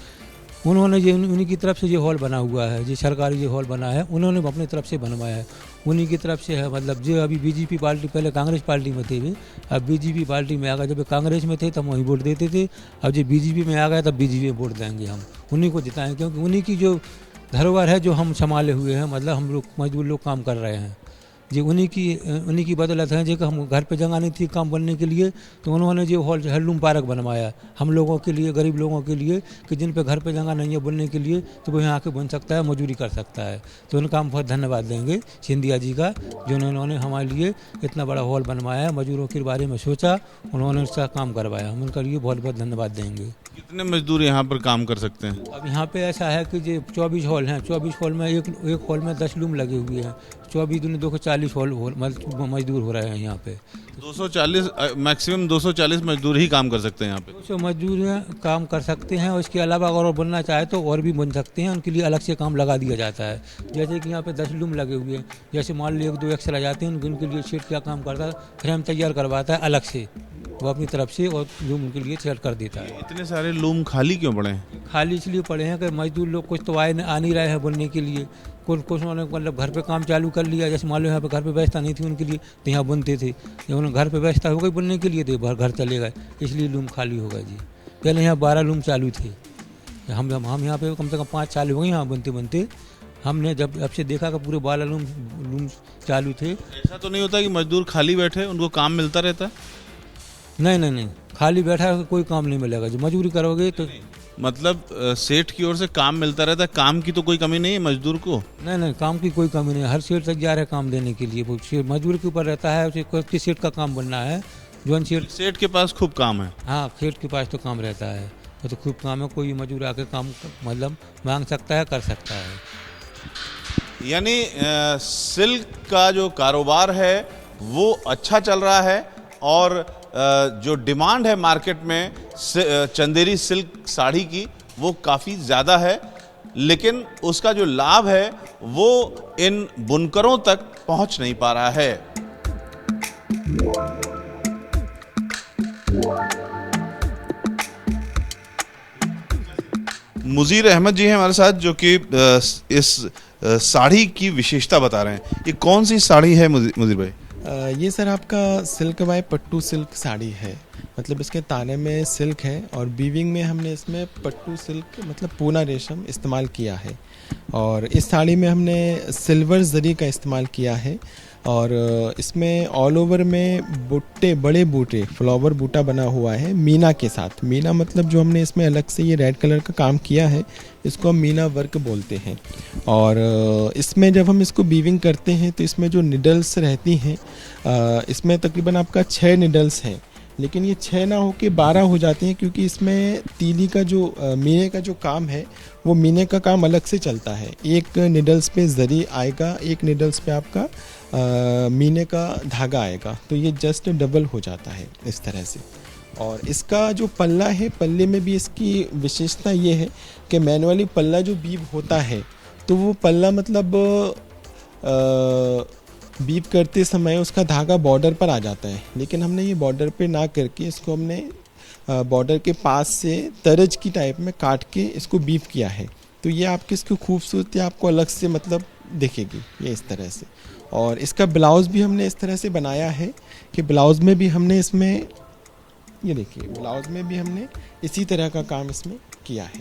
उन्होंने जो उन्हीं की तरफ से जो हॉल बना हुआ है, जो सरकारी जो हॉल बना है उन्होंने अपनी तरफ से बनवाया है, उन्हीं की तरफ से है। मतलब जो अभी बीजेपी पार्टी, पहले कांग्रेस पार्टी में थे भी, अब बीजेपी पार्टी में आ गए, जब कांग्रेस में थे तब वहीं वोट देते थे, अब जो बीजेपी में आ गए तब बीजेपी में वोट देंगे, हम उन्हीं को जिताएंगे, क्योंकि उन्हीं की जो धरोहर है जो हम संभाले हुए हैं, मतलब हम लोग मजदूर लोग काम कर रहे हैं जी, उन्हीं की बदौलत है जी कि हम घर पे जगह नहीं थी काम बनने के लिए, तो उन्होंने जो हॉल हैंडलूम पार्क बनवाया हम लोगों के लिए, गरीब लोगों के लिए, कि जिन पे घर पे जगह नहीं है बनने के लिए, तो वो यहाँ आके बन सकता है, मजदूरी कर सकता है। तो उनका हम बहुत धन्यवाद देंगे सिंधिया जी का, जो उन्होंने हमारे लिए इतना बड़ा हॉल बनवाया, मजदूरों के बारे में सोचा, उन्होंने उसका काम करवाया, हम उनका लिए बहुत बहुत धन्यवाद देंगे। कितने मजदूर यहाँ पर काम कर सकते हैं? अब यहाँ पे ऐसा है कि जो 24 हॉल हैं, 24 हॉल में एक हॉल में 10 लूम लगे हुए हैं, 24 दूनी 240 हॉल मजदूर हो रहे हैं यहाँ पे। 240 मैक्सिमम 240 मजदूर ही काम कर सकते हैं यहाँ पे। 200 मजदूर काम कर सकते हैं, और इसके अलावा अगर और बनना चाहे तो और भी बन सकते हैं, उनके लिए अलग से काम लगा दिया जाता है। जैसे कि यहाँ पे 10 लूम लगे हुए हैं, जैसे मान लो 1-2 एक्स्ट्रा जाते हैं, उनके लिए सेट क्या काम करता है, फ्रेम तैयार करवाता है अलग से, वो अपनी तरफ से, और लूम उनके लिए सेट कर देता है। इतने सारे लूम खाली क्यों पड़े हैं? खाली इसलिए पड़े हैं कि मजदूर लोग कुछ तो आ नहीं रहे हैं बनने के लिए, कुछ उन्होंने मतलब घर पे काम चालू कर लिया, जैसे मान लो यहाँ पे घर पे व्यवस्था नहीं थी उनके लिए, तो यहाँ बुनते थे, जब उन्हें घर पे व्यवस्था हो गई बनने के लिए तो घर चले गए, इसलिए लूम खाली हो गए जी। पहले यहाँ 12 लूम चालू थे, हम यहाँ पे कम से कम 5 साल हो गए यहाँ बनते बनते, हमने जब से देखा कि पूरे 12 लूम चालू थे। ऐसा तो नहीं होता कि मजदूर खाली बैठे, उनको काम मिलता रहता है? नहीं, खाली बैठा है कोई काम नहीं मिलेगा, जो मजदूरी करोगे तो। मतलब सेठ की ओर से काम मिलता रहता है, काम की तो कोई कमी नहीं है मजदूर को? नहीं, काम की कोई कमी नहीं है, हर सेठ तैयार है काम देने के लिए, वो मजदूर के ऊपर रहता है, उसे किस सेठ का काम बनना है, जो सेठ के पास खूब काम है। हाँ, सेठ के पास तो काम रहता है, वो तो खूब काम है, कोई मजदूर आके काम मतलब मांग सकता है, कर सकता है। यानी सिल्क का जो कारोबार है वो अच्छा चल रहा है, और जो डिमांड है मार्केट में चंदेरी सिल्क साड़ी की वो काफ़ी ज़्यादा है, लेकिन उसका जो लाभ है वो इन बुनकरों तक पहुंच नहीं पा रहा है। मुजीर अहमद जी हैं हमारे साथ, जो कि इस साड़ी की विशेषता बता रहे हैं। ये कौन सी साड़ी है मुजीर भाई? ये सर आपका सिल्क बाय पट्टू सिल्क साड़ी है, मतलब इसके ताने में सिल्क है, और बीविंग में हमने इसमें पट्टू सिल्क मतलब पूना रेशम इस्तेमाल किया है, और इस साड़ी में हमने सिल्वर जरी का इस्तेमाल किया है, और इसमें ऑल ओवर में बूटे, बड़े बूटे, फ्लावर बूटा बना हुआ है मीना के साथ। मीना मतलब जो हमने इसमें अलग से ये रेड कलर का काम किया है, इसको हम मीना वर्क बोलते हैं। और इसमें जब हम इसको बीविंग करते हैं तो इसमें जो निडल्स रहती हैं, इसमें तकरीबन आपका 6 निडल्स हैं, लेकिन ये 6 ना होके 12 हो जाते हैं, क्योंकि इसमें तीली का जो मीने का जो काम है वो मीने का काम अलग से चलता है। एक निडल्स पे जरी आएगा, एक निडल्स पे आपका मीने का धागा आएगा, तो ये जस्ट डबल हो जाता है इस तरह से। और इसका जो पल्ला है, पल्ले में भी इसकी विशेषता ये है कि मैनुअली पल्ला जो बीव होता है तो वो पल्ला मतलब बीप करते समय उसका धागा बॉर्डर पर आ जाता है, लेकिन हमने ये बॉर्डर पे ना करके इसको हमने बॉर्डर के पास से तरज की टाइप में काट के इसको बीप किया है। तो ये आपकी इसकी खूबसूरती आपको अलग से मतलब दिखेगी ये इस तरह से। और इसका ब्लाउज़ भी हमने इस तरह से बनाया है कि ब्लाउज़ में भी हमने इसमें ये देखिए, ब्लाउज़ में भी हमने इसी तरह का काम इसमें किया है।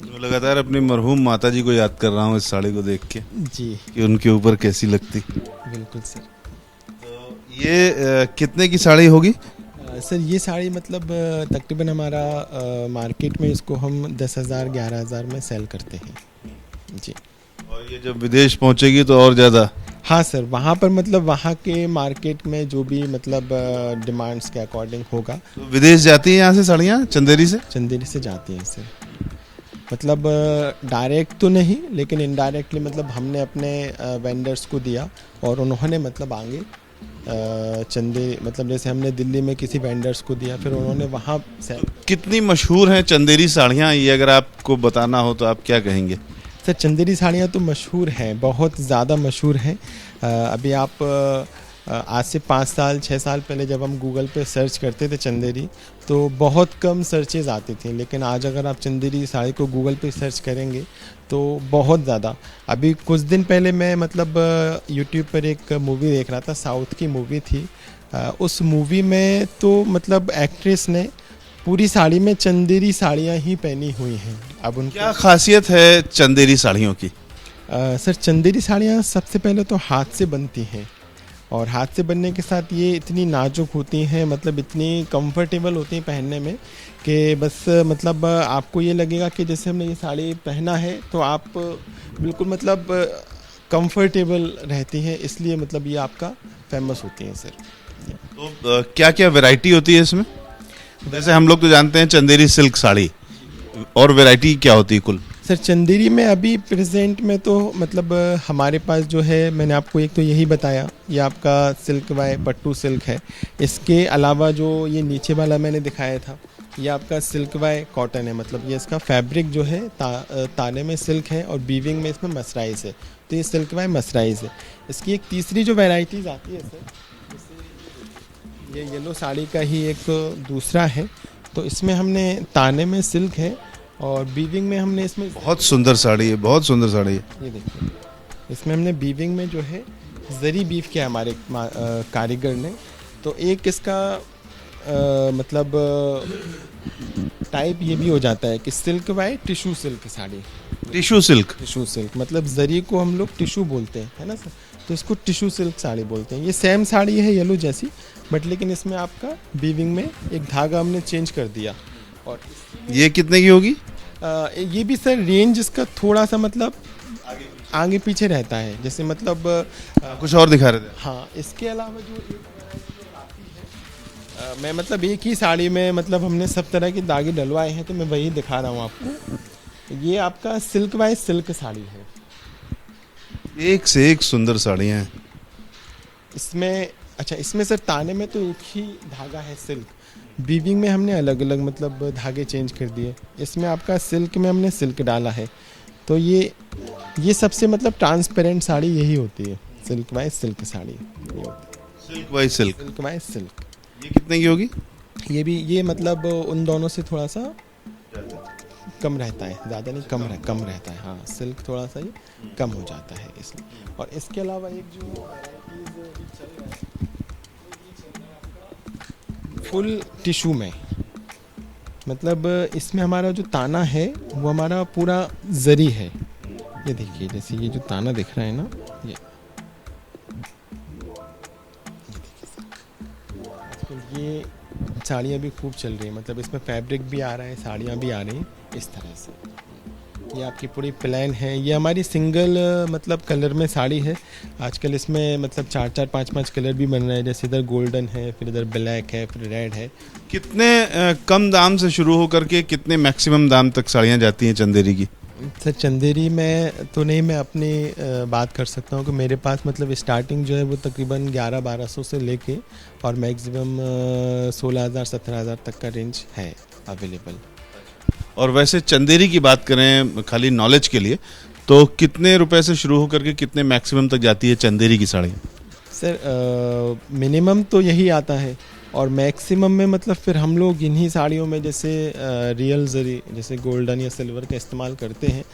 तो लगातार अपनी मरहूम माता जी को याद कर रहा हूँ इस साड़ी को देख के जी कि उनके ऊपर कैसी लगती। बिल्कुल सर। ये कितने की साड़ी होगी? सर ये साड़ी मतलब तकरीबन हमारा मार्केट में इसको हम 10,000 11,000 में सेल करते हैं जी। और ये जब विदेश पहुंचेगी तो और ज़्यादा? हाँ सर, वहाँ पर मतलब वहाँ के मार्केट में जो भी मतलब डिमांड्स के अकॉर्डिंग होगा। तो विदेश जाती है यहाँ से साड़ियाँ चंदेरी से? चंदेरी से जाती हैं सर, मतलब डायरेक्ट तो नहीं लेकिन इनडायरेक्टली मतलब हमने अपने वेंडर्स को दिया और उन्होंने मतलब आगे चंदेरी मतलब जैसे हमने दिल्ली में किसी वेंडर्स को दिया, फिर उन्होंने वहाँ से। कितनी मशहूर हैं चंदेरी साड़ियाँ, ये अगर आपको बताना हो तो आप क्या कहेंगे? सर चंदेरी साड़ियाँ तो मशहूर हैं, बहुत ज़्यादा मशहूर हैं। अभी आप आज से 5 साल 6 साल पहले जब हम गूगल पे सर्च करते थे चंदेरी तो बहुत कम सर्चेज़ आती थी, लेकिन आज अगर आप चंदेरी साड़ी को गूगल पे सर्च करेंगे तो बहुत ज़्यादा। अभी कुछ दिन पहले मैं मतलब यूट्यूब पर एक मूवी देख रहा था, साउथ की मूवी थी। उस मूवी में तो मतलब एक्ट्रेस ने पूरी साड़ी में चंदेरी साड़ियाँ ही पहनी हुई हैं। अब उनकी क्या खासियत है चंदेरी साड़ियों की? सर चंदेरी साड़ियाँ सबसे पहले तो हाथ से बनती हैं और हाथ से बनने के साथ ये इतनी नाजुक होती हैं, मतलब इतनी कंफर्टेबल होती हैं पहनने में कि बस मतलब आपको ये लगेगा कि जैसे हमने ये साड़ी पहना है तो आप बिल्कुल मतलब कंफर्टेबल रहती हैं, इसलिए मतलब ये आपका फेमस होती हैं सर। तो क्या क्या वैरायटी होती है इसमें? जैसे हम लोग तो जानते हैं चंदेरी सिल्क साड़ी, और वैरायटी क्या होती है कुल? सर चंदेरी में अभी प्रेजेंट में तो मतलब हमारे पास जो है, मैंने आपको एक तो यही बताया, ये आपका सिल्क बाय पट्टू सिल्क है। इसके अलावा जो ये नीचे वाला मैंने दिखाया था ये आपका सिल्क बाय कॉटन है, मतलब ये इसका फैब्रिक जो है ताने में सिल्क है और बीविंग में इसमें मसराइज है, तो ये सिल्क बाय मसराइज है। इसकी एक तीसरी जो वेराइटीज़ आती है सर, जैसे ये येलो साड़ी का ही एक दूसरा है, तो इसमें हमने ताने में सिल्क है और बीविंग में हमने इसमें बहुत सुंदर साड़ी है, बहुत सुंदर साड़ी है। ये देखिए, इसमें हमने बीविंग में जो है जरी बीफ किया हमारे कारीगर ने। तो एक इसका मतलब टाइप ये भी हो जाता है कि silk bye tissue silk sari. Tissue silk? Tissue silk मतलब जरी को हम लोग टिशू बोलते हैं, है ना सर, तो इसको टिशू सिल्क साड़ी बोलते हैं। ये सेम साड़ी है येलो जैसी, बट लेकिन इसमें आपका बीविंग में एक धागा हमने चेंज कर दिया। और ये कितने की होगी? ये भी सर रेंज इसका थोड़ा सा मतलब आगे पीछे रहता है, जैसे मतलब कुछ और दिखा रहे थे? हाँ, इसके अलावा जो एक आती है, मैं मतलब एक ही साड़ी में मतलब हमने सब तरह के धागे डलवाए हैं, तो मैं वही दिखा रहा हूँ आपको। ये आपका सिल्क बाय सिल्क साड़ी है। एक से एक सुंदर साड़ियाँ हैं इसमें। अच्छा, इसमें सर ताने में तो एक ही धागा है सिल्क, बीविंग में हमने अलग अलग मतलब धागे चेंज कर दिए। इसमें आपका सिल्क में हमने सिल्क डाला है, तो ये सबसे मतलब ट्रांसपेरेंट साड़ी यही होती है, सिल्क बाय सिल्क साड़ी ये होती है। Silk bye silk? Silk bye silk. ये कितने की होगी? ये भी ये मतलब उन दोनों से थोड़ा सा कम रहता है, ज़्यादा नहीं, कम रहता है। हाँ, सिल्क थोड़ा सा ये कम हो जाता है इसलिए। और इसके अलावा एक जो फुल टिशू में, मतलब इसमें हमारा जो ताना है वो हमारा पूरा जरी है। ये देखिए, जैसे ये जो ताना दिख रहा है ना, ये आजकल ये साड़ियाँ भी खूब चल रही है, मतलब इसमें फैब्रिक भी आ रहा है, साड़ियाँ भी आ रही हैं इस तरह से। ये आपकी पूरी प्लान है, ये हमारी सिंगल मतलब कलर में साड़ी है। आजकल इसमें मतलब 4-4 5-5 कलर भी बन रहे हैं, जैसे इधर गोल्डन है, फिर इधर ब्लैक है, फिर रेड है। कितने कम दाम से शुरू होकर के कितने मैक्सिमम दाम तक साड़ियाँ जाती हैं चंदेरी की? सर चंदेरी में तो नहीं, मैं अपनी बात कर सकता हूँ कि मेरे पास मतलब स्टार्टिंग जो है वो तकरीबन 1100-1200 से लेके और मैक्सिमम 16,000-17,000 तक का रेंज है अवेलेबल। और वैसे चंदेरी की बात करें खाली नॉलेज के लिए, तो कितने रुपए से शुरू होकर के कितने मैक्सिमम तक जाती है चंदेरी की साड़ी? सर मिनिमम तो यही आता है, और मैक्सिमम में मतलब फिर हम लोग इन्हीं साड़ियों में जैसे रियल जरी जैसे गोल्डन या सिल्वर का इस्तेमाल करते हैं,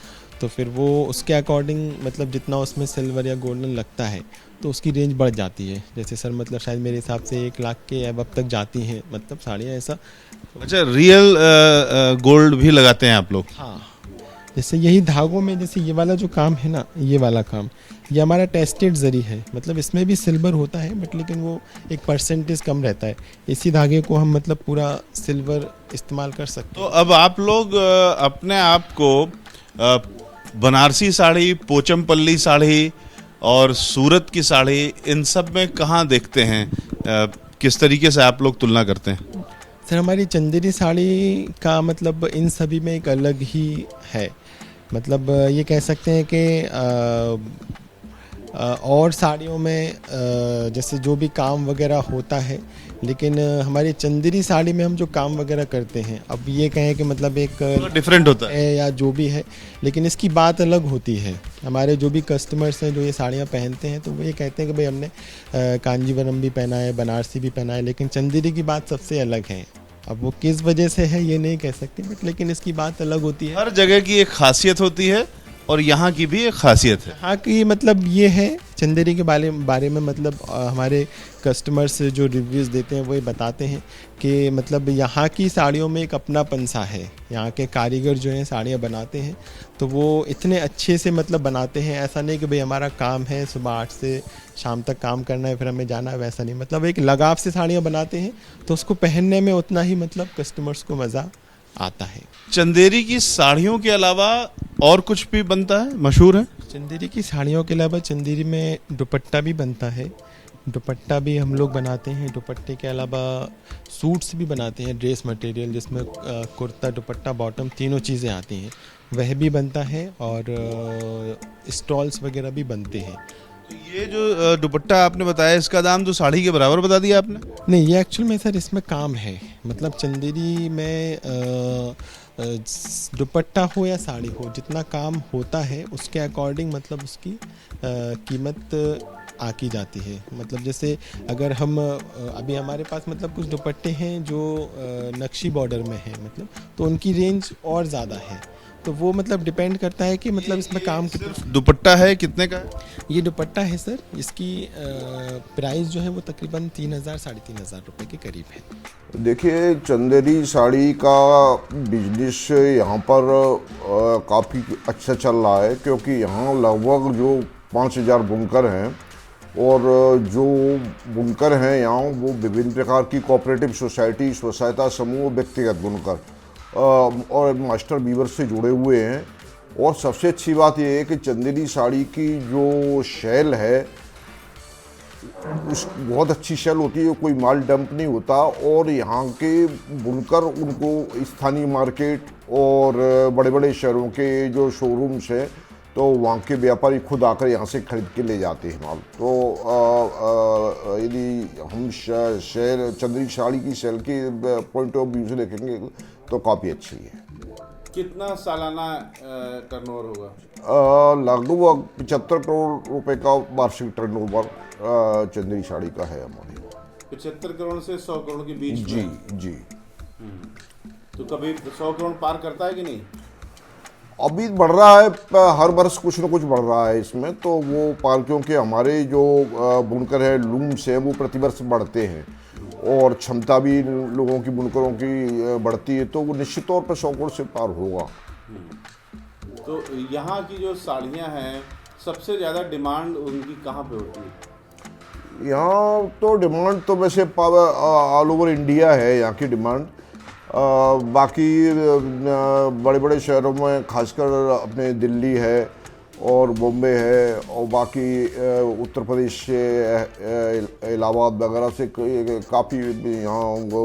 तो फिर वो उसके अकॉर्डिंग मतलब जितना उसमें सिल्वर या गोल्डन लगता है तो उसकी रेंज बढ़ जाती है। जैसे सर मतलब शायद मेरे हिसाब से 1 लाख के अब तक जाती हैं मतलब साड़ियाँ ऐसा। अच्छा, रियल गोल्ड भी लगाते हैं आप लोग? हाँ, जैसे यही धागों में जैसे ये वाला जो काम है ना, ये वाला काम ये हमारा टेस्टेड जरी है, मतलब इसमें भी सिल्वर होता है बट लेकिन वो एक परसेंटेज कम रहता है। इसी धागे को हम मतलब पूरा सिल्वर इस्तेमाल कर सकते तो अब आप लोग अपने आप को बनारसी साड़ी, पोचमपल्ली साड़ी और सूरत की साड़ी, इन सब में कहाँ देखते हैं? किस तरीके से आप लोग तुलना करते हैं? सर हमारी चंदेरी साड़ी का मतलब इन सभी में एक अलग ही है। मतलब ये कह सकते हैं कि और साड़ियों में जैसे जो भी काम वगैरह होता है, लेकिन हमारी चंदेरी साड़ी में हम जो काम वगैरह करते हैं, अब ये कहें कि मतलब एक डिफरेंट होता है या जो भी है, लेकिन इसकी बात अलग होती है। हमारे जो भी कस्टमर्स हैं जो ये साड़ियाँ पहनते हैं तो वो ये कहते हैं कि भाई हमने कांजीवरम भी पहना है, बनारसी भी पहना है, लेकिन चंदेरी की बात सबसे अलग है। अब वो किस वजह से है ये नहीं कह सकते, बट लेकिन इसकी बात अलग होती है। हर जगह की एक खासियत होती है और यहाँ की भी एक खासियत है। हाँ कि मतलब ये है चंदेरी के बारे में मतलब हमारे कस्टमर्स जो रिव्यूज़ देते हैं वो ये बताते हैं कि मतलब यहाँ की साड़ियों में एक अपनापन सा है। यहाँ के कारीगर जो हैं साड़ियाँ बनाते हैं तो वो इतने अच्छे से मतलब बनाते हैं, ऐसा नहीं कि भाई हमारा काम है सुबह 8 से शाम तक काम करना है फिर हमें जाना है, वैसा नहीं। मतलब एक लगाव से साड़ियाँ बनाते हैं तो उसको पहनने में उतना ही मतलब कस्टमर्स को मज़ा आता है। चंदेरी की साड़ियों के अलावा और कुछ भी बनता है, मशहूर है? चंदेरी की साड़ियों के अलावा चंदेरी में दुपट्टा भी बनता है। दुपट्टा भी हम लोग बनाते हैं। दुपट्टे के अलावा सूट्स भी बनाते हैं, ड्रेस मटेरियल जिसमें कुर्ता, दुपट्टा, बॉटम तीनों चीज़ें आती हैं, वह भी बनता है। और स्टॉल्स वगैरह भी बनते हैं। तो ये जो दुपट्टा आपने बताया, इसका दाम तो साड़ी के बराबर बता दिया आपने? नहीं, ये एक्चुअल में सर इसमें काम है। मतलब चंदेरी में दुपट्टा हो या साड़ी हो, जितना काम होता है उसके अकॉर्डिंग मतलब उसकी कीमत आकी जाती है। मतलब जैसे अगर हम अभी हमारे पास मतलब कुछ दुपट्टे हैं जो नक्शी बॉर्डर में हैं, मतलब तो उनकी रेंज और ज़्यादा है। तो वो मतलब डिपेंड करता है कि मतलब इसमें काम कितना। दुपट्टा है कितने का है? ये दुपट्टा है सर, इसकी प्राइस जो है वो तकरीबन 3,000 साढ़े 3,000 रुपये के करीब है। देखिए, चंदेरी साड़ी का बिजनेस यहाँ पर काफ़ी अच्छा चल रहा है, क्योंकि यहाँ लगभग जो 5,000 बुनकर हैं, और जो बुनकर हैं यहाँ वो विभिन्न प्रकार की कोऑपरेटिव सोसाइटी, स्वसहायता समूह, व्यक्तिगत बुनकर और मास्टर वीवर से जुड़े हुए हैं। और सबसे अच्छी बात यह है कि चंदेरी साड़ी की जो शेल है उस बहुत अच्छी शेल होती है, कोई माल डंप नहीं होता। और यहाँ के बुनकर उनको स्थानीय मार्केट और बड़े बड़े शहरों के जो शोरूम्स हैं तो वहाँ के व्यापारी खुद आकर यहाँ से खरीद के ले जाते हैं माल। तो यदि हम शेल चंदेरी साड़ी की सेल के पॉइंट ऑफ व्यू से देखेंगे तो काफ़ी अच्छी है। कितना सालाना टर्नओवर होगा? लगभग 75 करोड़ रुपए का वार्षिक टर्नओवर चंदेरी साड़ी का है हमारे। 75 करोड़ से 100 करोड़ के बीच जी में? जी। तो कभी 100 करोड़ पार करता है कि नहीं? अभी बढ़ रहा है, हर वर्ष कुछ न कुछ बढ़ रहा है इसमें। तो वो पार, क्योंकि हमारे जो बुनकर है, लूम्स है, वो प्रतिवर्ष बढ़ते हैं और क्षमता भी लोगों की, बुनकरों की बढ़ती है, तो वो निश्चित तौर पर 100 करोड़ से पार होगा। तो यहाँ की जो साड़ियाँ हैं सबसे ज़्यादा डिमांड उनकी कहाँ पे होती है? यहाँ तो डिमांड तो वैसे ऑल ओवर इंडिया है यहाँ की डिमांड। बाकी बड़े बड़े शहरों में खासकर अपने दिल्ली है और बॉम्बे है, और बाकी उत्तर प्रदेश से, इलाहाबाद वगैरह से काफ़ी यहाँ वो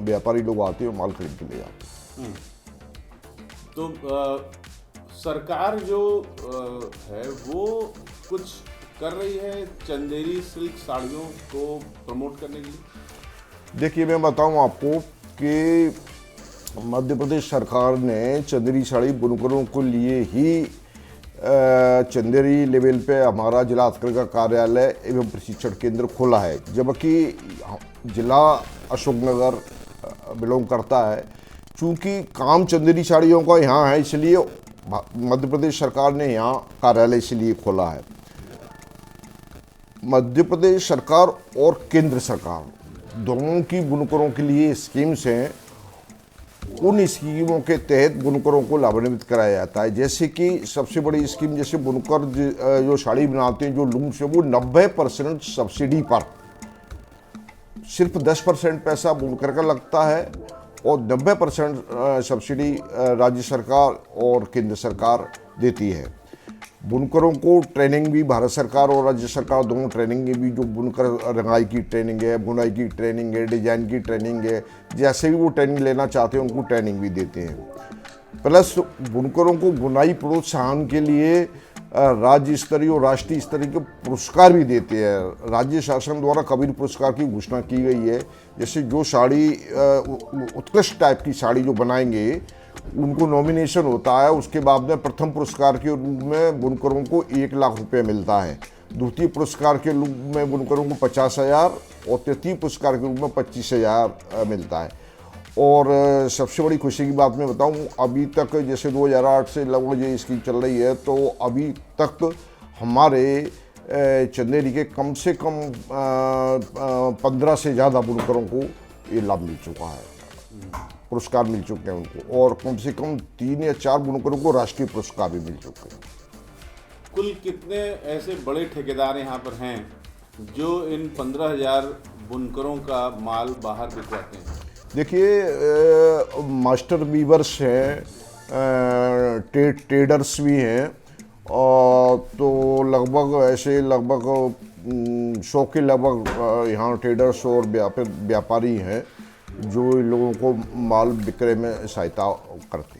व्यापारी लोग आते हैं, माल खरीद के ले जाते हैं। तो सरकार जो है वो कुछ कर रही है चंदेरी सिल्क साड़ियों को प्रमोट करने के लिए? देखिए, मैं बताऊं आपको कि मध्य प्रदेश सरकार ने चंदेरी साड़ी बुनकरों को लिए ही चंदेरी लेवल पे हमारा जिला हथकरघा का कार्यालय एवं प्रशिक्षण केंद्र खोला है, जबकि जिला अशोकनगर बिलोंग करता है। चूँकि काम चंदेरी साड़ियों का यहाँ है, इसलिए मध्य प्रदेश सरकार ने यहाँ कार्यालय इसलिए खोला है। मध्य प्रदेश सरकार और केंद्र सरकार दोनों की बुनकरों के लिए स्कीम्स हैं। उन स्कीमों के तहत बुनकरों को लाभान्वित कराया जाता है। जैसे कि सबसे बड़ी स्कीम, जैसे बुनकर जो साड़ी बनाते हैं, जो लूम से, वो 90% सब्सिडी पर, सिर्फ 10% पैसा बुनकर का लगता है और 90% सब्सिडी राज्य सरकार और केंद्र सरकार देती है। बुनकरों को ट्रेनिंग भी भारत सरकार और राज्य सरकार दोनों ट्रेनिंग भी, जो बुनकर रंगाई की ट्रेनिंग है, बुनाई की ट्रेनिंग है, डिजाइन की ट्रेनिंग है, जैसे भी वो ट्रेनिंग लेना चाहते हैं उनको ट्रेनिंग भी देते हैं। प्लस बुनकरों को बुनाई प्रोत्साहन के लिए राज्य स्तरीय और राष्ट्रीय स्तरीय के पुरस्कार भी देते हैं। राज्य शासन द्वारा कबीर पुरस्कार की घोषणा की गई है। जैसे जो साड़ी उत्कृष्ट टाइप की साड़ी जो बनाएंगे उनको नॉमिनेशन होता है, उसके बाद में प्रथम पुरस्कार के रूप में बुनकरों को 1 लाख रुपए मिलता है, द्वितीय पुरस्कार के रूप में बुनकरों को 50,000 और तृतीय पुरस्कार के रूप में 25,000 मिलता है। और सबसे बड़ी खुशी की बात मैं बताऊं, अभी तक जैसे 2008 से लगभग ये स्कीम चल रही है, तो अभी तक हमारे चंदेरी के कम से कम 15 से ज़्यादा बुनकरों को ये लाभ मिल चुका है, पुरस्कार मिल चुके हैं उनको, और कम से कम 3 या 4 बुनकरों को राष्ट्रीय पुरस्कार भी मिल चुके हैं। कुल कितने ऐसे बड़े ठेकेदार यहाँ पर हैं जो इन 15,000 बुनकरों का माल बाहर बिकवाते हैं? देखिए, मास्टर वीवर्स हैं, ट्रेडर्स भी हैं, और तो लगभग 100 के लगभग यहाँ ट्रेडर्स और व्यापारी हैं जो इन लोगों को माल विक्रय में सहायता करते हैं।